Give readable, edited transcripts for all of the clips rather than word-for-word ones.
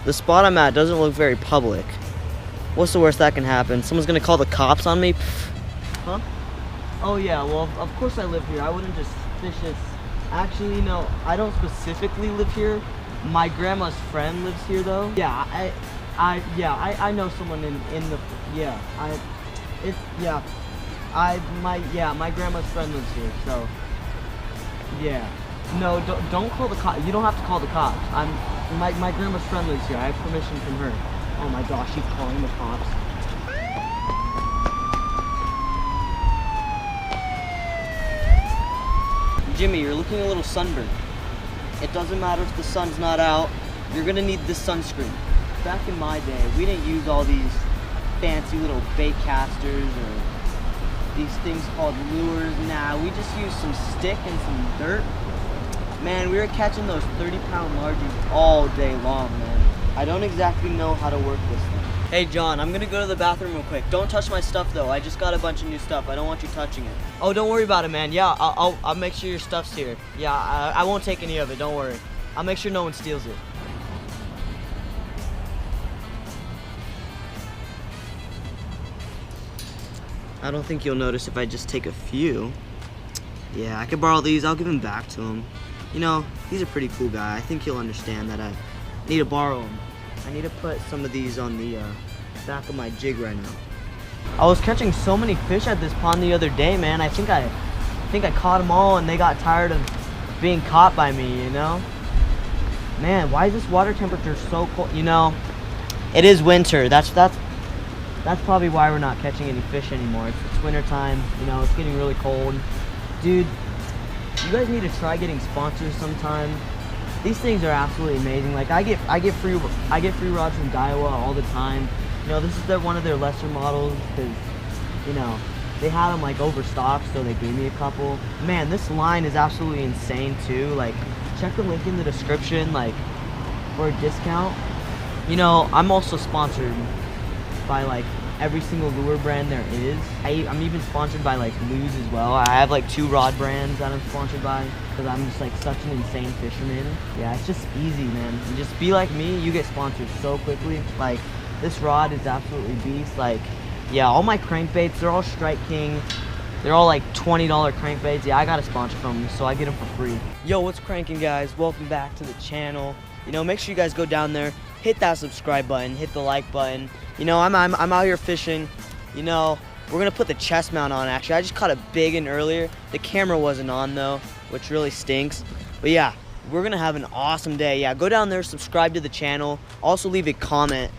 the spot I'm at doesn't look very public. What's the worst that can happen? Someone's gonna call the cops on me? Huh? Oh yeah, well, of course I live here. I wouldn't just fish this. Actually, no, I don't specifically live here. My grandma's friend lives here though. Yeah, I know someone in the, my grandma's friend lives here, so, yeah. No, don't call the cops. You don't have to call the cops. My grandma's friend lives here. I have permission from her. Oh my gosh, she's calling the cops. Jimmy, you're looking a little sunburned. It doesn't matter if the sun's not out. You're gonna need this sunscreen. Back in my day, we didn't use all these fancy little bait casters or these things called lures. Nah, we just used some stick and some dirt. Man, we were catching those 30-pound largies all day long, man. I don't exactly know how to work this thing. Hey John, I'm gonna go to the bathroom real quick. Don't touch my stuff though. I just got a bunch of new stuff. I don't want you touching it. Oh, don't worry about it, man. Yeah, I'll make sure your stuff's here. Yeah, I won't take any of it. Don't worry. I'll make sure no one steals it. I don't think you'll notice if I just take a few. Yeah, I could borrow these. I'll give them back to him. You know, he's a pretty cool guy. I think he'll understand that I need to borrow them. I need to put some of these on the back of my jig right now. I was catching so many fish at this pond the other day, man. I think I caught them all and they got tired of being caught by me, you know? Man, why is this water temperature so cold? You know, it is winter. That's probably why we're not catching any fish anymore. It's winter time, you know, it's getting really cold. Dude, you guys need to try getting sponsors sometime. These things are absolutely amazing. Like I get free rods from Daiwa all the time. You know, this is one of their lesser models because, you know, they had them like overstocked, so they gave me a couple. Man, this line is absolutely insane too. Like, check the link in the description, like, for a discount. You know, I'm also sponsored by like every single lure brand there is. I'm even sponsored by like Lose as well. I have like 2 rod brands that I'm sponsored by because I'm just like such an insane fisherman. Yeah, it's just easy, man. You just be like me, you get sponsored so quickly. Like, this rod is absolutely beast. Like, yeah, all my crankbaits, they're all Strike King. They're all like $20 crankbaits. Yeah, I got a sponsor from them, so I get them for free. Yo, what's cranking, guys? Welcome back to the channel. You know, make sure you guys go down there, hit that subscribe button, hit the like button. You know, I'm out here fishing. You know, we're gonna put the chest mount on. Actually, I just caught a big one earlier. The camera wasn't on though, which really stinks. But yeah, we're gonna have an awesome day. Yeah, go down there, subscribe to the channel. Also leave a comment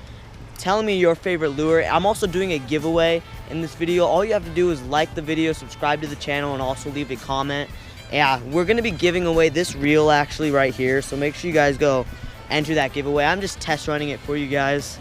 telling me your favorite lure. I'm also doing a giveaway in this video. All you have to do is like the video, subscribe to the channel, and also leave a comment. Yeah, we're gonna be giving away this reel actually right here. So make sure you guys go enter that giveaway. I'm just test running it for you guys.